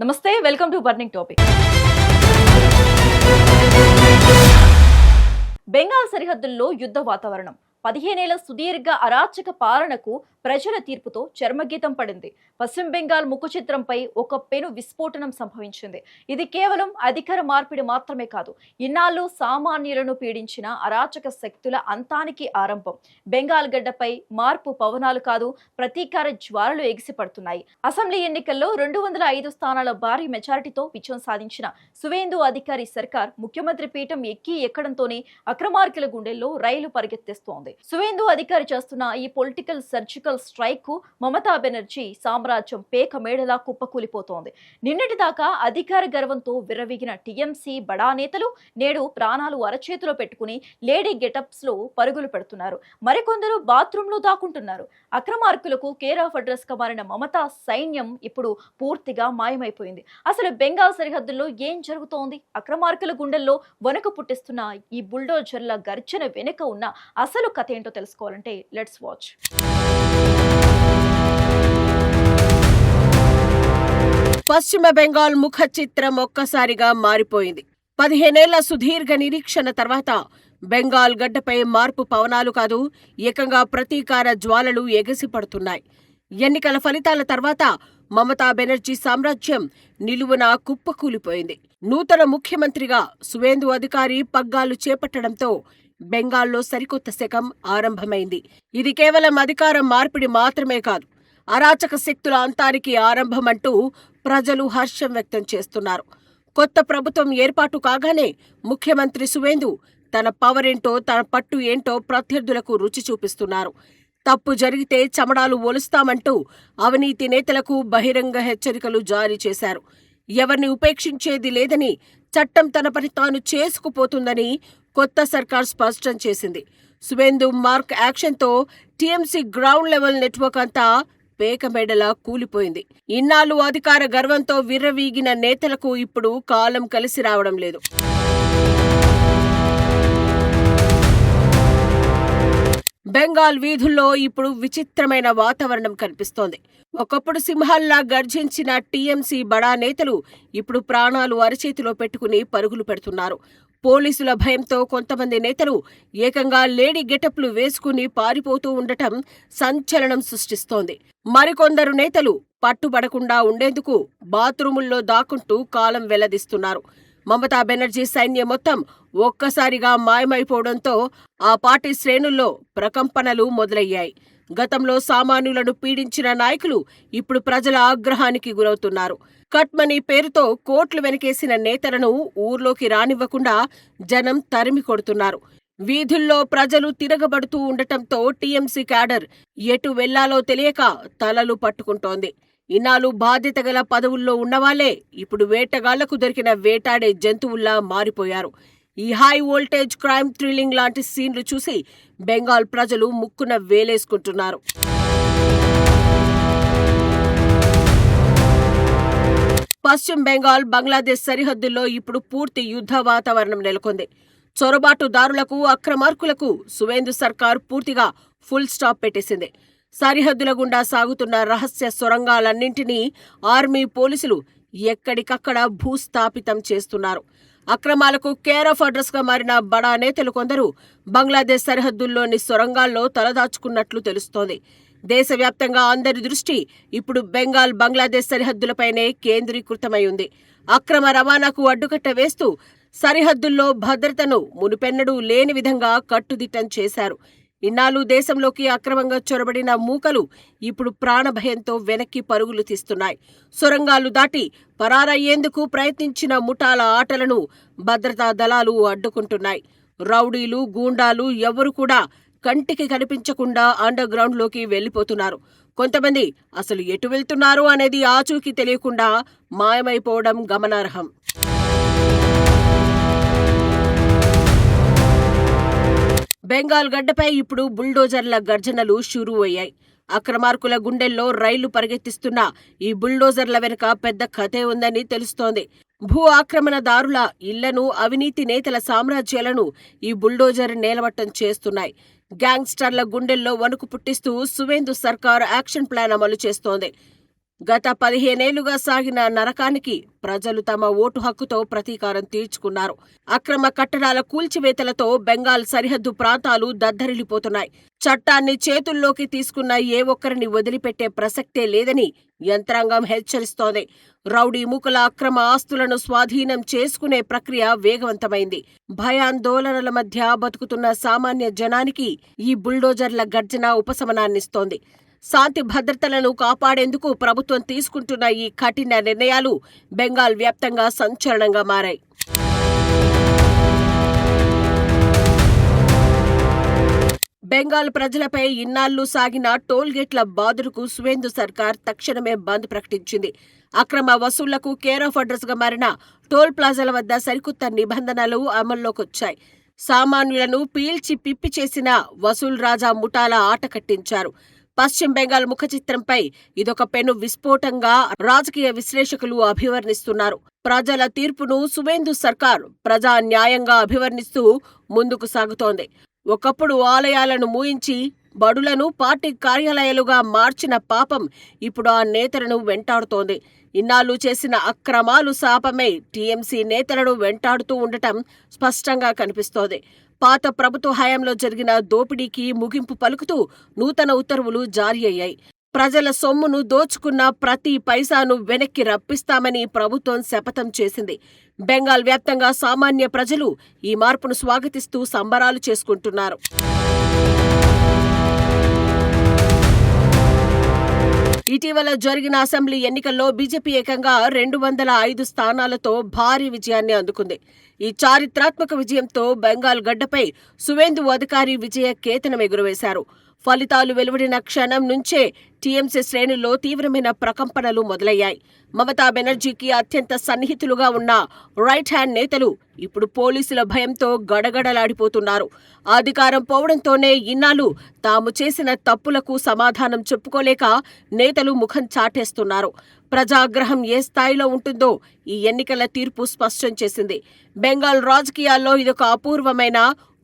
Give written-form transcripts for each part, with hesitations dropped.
నమస్తే, welcome to burning topic. Bengal సరిహద్దుల్లో యుద్ధ వాతావరణం. 15 ఏళ్ల సుదీర్ఘ అరాచక పాలనకు ప్రజల తీర్పుతో చర్మగీతం పడింది. పశ్చిమ బెంగాల్ ముఖ చిత్రంపై ఒక పెను విస్ఫోటనం సంభవించింది. ఇది కేవలం అధికార మార్పిడి మాత్రమే కాదు, ఇన్నాళ్లు సామాన్యులను పీడించిన అరాచక శక్తుల అంతానికి ఆరంభం. బెంగాల్ గడ్డపై మార్పు పవనాలు కాదు, ప్రతీకార జ్వాలలు ఎగిసిపడుతున్నాయి. అసెంబ్లీ ఎన్నికల్లో 205 స్థానాల భారీ మెజారిటీతో విజయం సాధించిన సువేందు అధికారి సర్కార్ ముఖ్యమంత్రి పీఠం ఎక్కి ఎక్కడంతోనే అక్రమార్కుల గుండెల్లో రైలు పరిగెత్తిస్తోంది. సువేందు అధికారి చేస్తున్న ఈ పొలిటికల్ సర్జికల్ స్ట్రైక్ కు మమతా బెనర్జీ సామ్రాజ్యం పేక మేడలా కుప్పకూలిపోతోంది. నిన్నటి దాకా అధికార గర్వంతో విర్రవీగిన టీఎంసీ బడా నేతలు నేడు ప్రాణాలు అరచేతిలో పెట్టుకుని లేడీ గెటప్స్ లో పరుగులు పెడుతున్నారు. మరికొందరు బాత్రూమ్ లో దాక్కుంటున్నారు. అక్రమార్కులకు కేర్ ఆఫ్ అడ్రస్ గా మారిన మమతా సైన్యం ఇప్పుడు పూర్తిగా మాయమైపోయింది. అసలు బెంగాల్ సరిహద్దుల్లో ఏం జరుగుతోంది? అక్రమార్కుల గుండెల్లో వణుకు పుట్టిస్తున్న ఈ బుల్డోజర్ల గర్జన వెనుక ఉన్న అసలు కథ ఏంటో తెలుసుకోవాలంటే లెట్స్ వాచ్. పశ్చిమ బెంగాల్ ముఖ చిత్రం ఒక్కసారిగా మారిపోయింది. 15 ఏళ్ల సుదీర్ఘ నిరీక్షణ తర్వాత బెంగాల్ గడ్డపై మార్పు పవనాలు కాదు, ఏకంగా ప్రతీకార జ్వాలలు ఎగసిపడుతున్నాయి. ఎన్నికల ఫలితాల తర్వాత మమతా బెనర్జీ సామ్రాజ్యం నిలువున కుప్పకూలిపోయింది. నూతన ముఖ్యమంత్రిగా సువేందు అధికారి పగ్గాలు చేపట్టడంతో బెంగాల్లో సరికొత్త శకం ఆరంభమైంది. ఇది కేవలం అధికార మార్పిడి మాత్రమే కాదు, అరాచక శక్తుల అంతానికి ఆరంభమంటూ ప్రజలు హర్షం వ్యక్తం చేస్తున్నారు. కొత్త ప్రభుత్వం ఏర్పాటు కాగానే ముఖ్యమంత్రి సువేందు తన పవర్ ఏంటో, తన పట్టు ఏంటో ప్రత్యర్థులకు రుచి చూపిస్తున్నారు. తప్పు జరిగితే చమడాలు ఒలుస్తామంటూ అవినీతి నేతలకు బహిరంగ హెచ్చరికలు జారీ చేశారు. ఎవరిని ఉపేక్షించేది లేదని, చట్టం తన పని తాను చేసుకుపోతుందని కొత్త సర్కార్ స్పష్టం చేసింది. సువేందు మార్క్ యాక్షన్తో టీఎంసీ గ్రౌండ్ లెవెల్ నెట్వర్క్ అంతా పేకమెడలా కూలిపోయింది. ఇన్నాళ్లు అధికార గర్వంతో విర్రవీగిన నేతలకు ఇప్పుడు కాలం కలిసి రావడం లేదు. బెంగాల్ వీధుల్లో ఇప్పుడు విచిత్రమైన వాతావరణం కనిపిస్తోంది. ఒకప్పుడు సింహాల్లా గర్జించిన టీఎంసీ బడా నేతలు ఇప్పుడు ప్రాణాలు అరచేతిలో పెట్టుకుని పరుగులు పెడుతున్నారు. పోలీసుల భయంతో కొంతమంది నేతలు ఏకంగా లేడీ గెటప్లు వేసుకుని పారిపోతూ ఉండటం సంచలనం సృష్టిస్తోంది. మరికొందరు నేతలు పట్టుబడకుండా ఉండేందుకు బాత్రూముల్లో దాక్కుంటూ కాలం వెల్లదిస్తున్నారు. మమతా బెనర్జీ సైన్యం మొత్తం ఒక్కసారిగా మాయమైపోవడంతో ఆ పార్టీ శ్రేణుల్లో ప్రకంపనలు మొదలయ్యాయి. గతంలో సామాన్యులను పీడించిన నాయకులు ఇప్పుడు ప్రజల ఆగ్రహానికి గురవుతున్నారు. కట్ మనీ పేరుతో కోట్లు వెనకేసిన నేతలను ఊర్లోకి రానివ్వకుండా జనం తరిమి కొడుతున్నారు. వీధుల్లో ప్రజలు తిరగబడుతూ ఉండటంతో టీఎంసీ క్యాడర్ ఎటు వెళ్లాలో తెలియక తలలు పట్టుకుంటోంది. ఇన్నాళ్ళు బాధ్యత గల పదవుల్లో ఉన్నవాళ్లే ఇప్పుడు వేటగాళ్లకు దొరికిన వేటాడే జంతువుల్లా మారిపోయారు. ఈ హై వోల్టేజ్ క్రైమ్ థ్రిల్లింగ్ లాంటి సీన్లు చూసి బెంగాల్ ప్రజలు ముక్కున వేలేసుకుంటున్నారు. పశ్చిమ బెంగాల్ బంగ్లాదేశ్ సరిహద్దుల్లో ఇప్పుడు పూర్తి యుద్ధ వాతావరణం నెలకొంది. చొరబాటుదారులకు, అక్రమార్కులకు సువేందు సర్కార్ పూర్తిగా ఫుల్ స్టాప్ పెట్టేసింది. సరిహద్దుల గుండా సాగుతున్న రహస్య సొరంగాలన్నింటినీ ఆర్మీ, పోలీసులు ఎక్కడికక్కడ భూస్థాపితం చేస్తున్నారు. అక్రమాలకు కేర్ ఆఫ్ అడ్రస్ గా మారిన బడా నేతలు కొందరు బంగ్లాదేశ్ సరిహద్దుల్లోని సొరంగాల్లో తలదాచుకున్నట్లు తెలుస్తోంది. దేశవ్యాప్తంగా అందరి దృష్టి ఇప్పుడు బెంగాల్, బంగ్లాదేశ్ సరిహద్దులపైనే కేంద్రీకృతమై ఉంది. అక్రమ రవాణాకు అడ్డుకట్ట వేస్తూ సరిహద్దుల్లో భద్రతను మునుపెన్నడూ లేని విధంగా కట్టుదిట్టం చేశారు. ఇన్నాళ్ళు దేశంలోకి అక్రమంగా చొరబడిన మూకలు ఇప్పుడు ప్రాణభయంతో వెనక్కి పరుగులు తీస్తున్నాయి. సొరంగాలు దాటి పరారయ్యేందుకు ప్రయత్నించిన ముఠాల ఆటలను భద్రతా దళాలు అడ్డుకుంటున్నాయి. రౌడీలు, గూండాలు ఎవరు కూడా కంటికి కనిపించకుండా అండర్ గ్రౌండ్లోకి వెళ్లిపోతున్నారు. కొంతమంది అసలు ఎటు వెళ్తున్నారు అనేది ఆచూకీ తెలియకుండా మాయమైపోవడం గమనార్హం. బెంగాల్ గడ్డపై ఇప్పుడు బుల్డోజర్ల గర్జనలు షురూ అయ్యాయి. అక్రమార్కుల గుండెల్లో రైళ్లు పరిగెత్తిస్తున్న ఈ బుల్డోజర్ల వెనుక పెద్ద కథే ఉందని తెలుస్తోంది. భూ ఆక్రమణదారుల ఇళ్లను, అవినీతి నేతల సామ్రాజ్యాలను ఈ బుల్డోజర్ నేలమట్టం చేస్తున్నాయి. గ్యాంగ్స్టర్ల గుండెల్లో వణుకు పుట్టిస్తూ సువేందు సర్కార్ యాక్షన్ ప్లాన్ అమలు చేస్తోంది. గత 15 ఏళ్లుగా సాగిన నరకానికి ప్రజలు తమ ఓటు హక్కుతో ప్రతీకారం తీర్చుకున్నారు. అక్రమ కట్టడాల కూల్చివేతలతో బెంగాల్ సరిహద్దు ప్రాంతాలు దద్దరిల్లిపోతున్నాయి. చట్టాన్ని చేతుల్లోకి తీసుకున్న ఏ ఒక్కరిని వదిలిపెట్టే ప్రసక్తే లేదని యంత్రాంగం హెచ్చరిస్తోంది. రౌడీ మూకల అక్రమ ఆస్తులను స్వాధీనం చేసుకునే ప్రక్రియ వేగవంతమైంది. భయాందోళనల మధ్య బతుకుతున్న సామాన్య జనానికి ఈ బుల్డోజర్ల గర్జన ఉపశమనాన్నిస్తోంది. శాంతి భద్రతలను కాపాడేందుకు ప్రభుత్వం తీసుకుంటున్న ఈ కఠిన నిర్ణయాలు బెంగాల్ వ్యాప్తంగా సంచలనంగా మారాయి. బెంగాల్ ప్రజలపై ఇన్నాళ్లు సాగిన టోల్గేట్ల బాదుడుకు సువేందు సర్కార్ తక్షణమే బంద్ ప్రకటించింది. అక్రమ వసూళ్లకు కేర్ ఆఫ్ అడ్రస్ గా మారిన టోల్ ప్లాజాల వద్ద సరికొత్త నిబంధనలు అమల్లోకొచ్చాయి. సామాన్యులను పీల్చి పిప్పి చేసిన వసూల్ రాజా ముఠాల ఆట కట్టించారు. పశ్చిమ బెంగాల్ ముఖ చిత్రంపై ఇదొక పెను విస్ఫోటంగా రాజకీయ విశ్లేషకులు అభివర్ణిస్తున్నారు. ప్రజల తీర్పును సువేందు సర్కార్ ప్రజా న్యాయంగా అభివర్ణిస్తూ ముందుకు సాగుతోంది. ఒకప్పుడు ఆలయాలను మూయించి బడులను పార్టీ కార్యాలయాలుగా మార్చిన పాపం ఇప్పుడు ఆ నేతలను వెంటాడుతోంది. ఇన్నాళ్లు చేసిన అక్రమాలు శాపమే టీఎంసీ నేతలను వెంటాడుతూ ఉండటం స్పష్టంగా కనిపిస్తోంది. పాత ప్రభుత్వ హయాంలో జరిగిన దోపిడీకి ముగింపు పలుకుతూ నూతన ఉత్తర్వులు జారీ అయ్యాయి. ప్రజల సొమ్మును దోచుకున్న ప్రతి పైసాను వెనక్కి రప్పిస్తామని ప్రభుత్వం శపథం చేసింది. బెంగాల్ వ్యాప్తంగా సామాన్య ప్రజలు ఈ మార్పును స్వాగతిస్తూ సంబరాలు చేసుకుంటున్నారు. ఇటీవల జరిగిన అసెంబ్లీ ఎన్నికల్లో బీజేపీ ఏకంగా 205 స్థానాలతో భారీ విజయాన్ని అందుకుంది. ఈ చారిత్రాత్మక విజయంతో బెంగాల్ గడ్డపై సువేందు అధికారి విజయ కేతనం ఎగురవేశారు. ఫలితాలు వెలువడిన క్షణం నుంచే టీఎంసీ శ్రేణుల్లో తీవ్రమైన ప్రకంపనలు మొదలయ్యాయి. మమతా బెనర్జీకి అత్యంత సన్నిహితులుగా ఉన్న రైట్ హ్యాండ్ నేతలు ఇప్పుడు పోలీసుల భయంతో గడగడలాడిపోతున్నారు. అధికారం పోవడంతోనే ఇన్నాళ్లు తాము చేసిన తప్పులకు సమాధానం చెప్పుకోలేక నేతలు ముఖం చాటేస్తున్నారు. ప్రజాగ్రహం ఏ స్థాయిలో ఉంటుందో ఈ ఎన్నికల తీర్పు స్పష్టం చేసింది. బెంగాల్ రాజకీయాల్లో ఇదొక అపూర్వమైన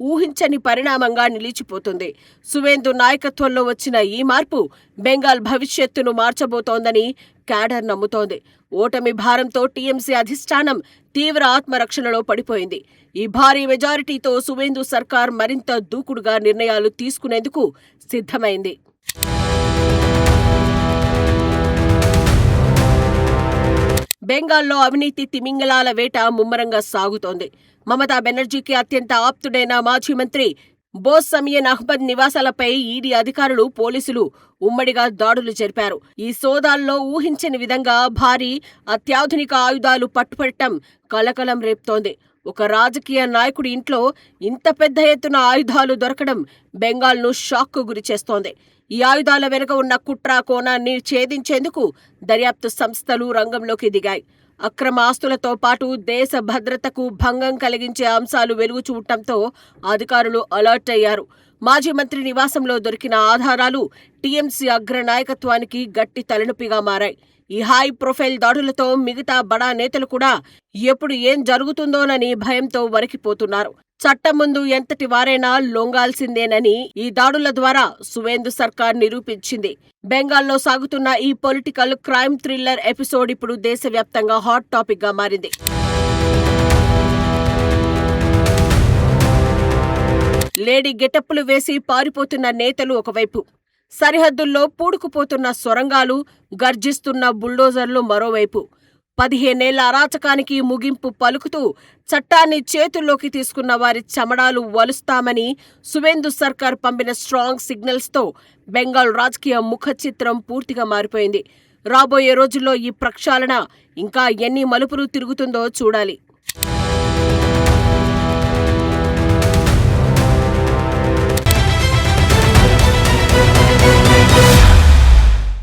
ఊహించని పరిణామంగా నిలిచిపోతుంది. సువేందు నాయకత్వంలో వచ్చిన ఈ మార్పు బెంగాల్ భవిష్యత్తును మార్చబోతోందని క్యాడర్ నమ్ముతోంది. ఓటమి భారంతో టీఎంసీ అధిష్టానం తీవ్ర ఆత్మరక్షణలో పడిపోయింది. ఈ భారీ మెజారిటీతో సువేందు సర్కార్ మరింత దూకుడుగా నిర్ణయాలు తీసుకునేందుకు సిద్ధమైంది. బెంగాల్లో అవినీతి తిమింగలాల వేట ముమ్మరంగా సాగుతోంది. మమతా బెనర్జీకి అత్యంత ఆప్తుడైన మాజీ మంత్రి బోస్ సమీయన్ అహ్మద్ నివాసాలపై ఈడీ అధికారులు, పోలీసులు ఉమ్మడిగా దాడులు జరిపారు. ఈ సోదాల్లో ఊహించని విధంగా భారీ అత్యాధునిక ఆయుధాలు పట్టుపట్టడం కలకలం రేపుతోంది. ఒక రాజకీయ నాయకుడి ఇంట్లో ఇంత పెద్ద ఎత్తున ఆయుధాలు దొరకడం బెంగాల్ను షాక్కు గురిచేస్తోంది. ఈ ఆయుధాల వెనుక ఉన్న కుట్ర కోణాన్ని ఛేదించేందుకు దర్యాప్తు సంస్థలు రంగంలోకి దిగాయి. అక్రమ ఆస్తులతో పాటు దేశ భద్రతకు భంగం కలిగించే అంశాలు వెలుగు చూడటంతో అధికారులు అలర్ట్ అయ్యారు. మాజీ మంత్రి నివాసంలో దొరికిన ఆధారాలు టీఎంసీ అగ్ర నాయకత్వానికి గట్టి తలనొప్పిగా మారాయి. ఈ హై ప్రొఫైల్ దాడులతో మిగతా బడా నేతలు కూడా ఎప్పుడు ఏం జరుగుతుందోనని భయంతో వణికిపోతున్నారు. చట్టం ముందు ఎంతటి వారైనా లొంగాల్సిందేనని ఈ దాడుల ద్వారా సువేందు సర్కార్ నిరూపించింది. బెంగాల్లో సాగుతున్న ఈ పొలిటికల్ క్రైమ్ థ్రిల్లర్ ఎపిసోడ్ ఇప్పుడు దేశవ్యాప్తంగా హాట్ టాపిక్ గా మారింది. లేడీ గెటప్పులు వేసి పారిపోతున్న నేతలు ఒకవైపు, సరిహద్దుల్లో పూడుకుపోతున్న సొరంగాలు, గర్జిస్తున్న బుల్డోజర్లు మరోవైపు. 15 ఏళ్ల అరాచకానికి ముగింపు పలుకుతూ చట్టాన్ని చేతుల్లోకి తీసుకున్న వారి చమడాలు వలుస్తామని సువేందు సర్కార్ పంపిన స్ట్రాంగ్ సిగ్నల్స్తో బెంగాల్ రాజకీయ ముఖ చిత్రం పూర్తిగా మారిపోయింది. రాబోయే రోజుల్లో ఈ ప్రక్షాళన ఇంకా ఎన్ని మలుపులు తిరుగుతుందో చూడాలి.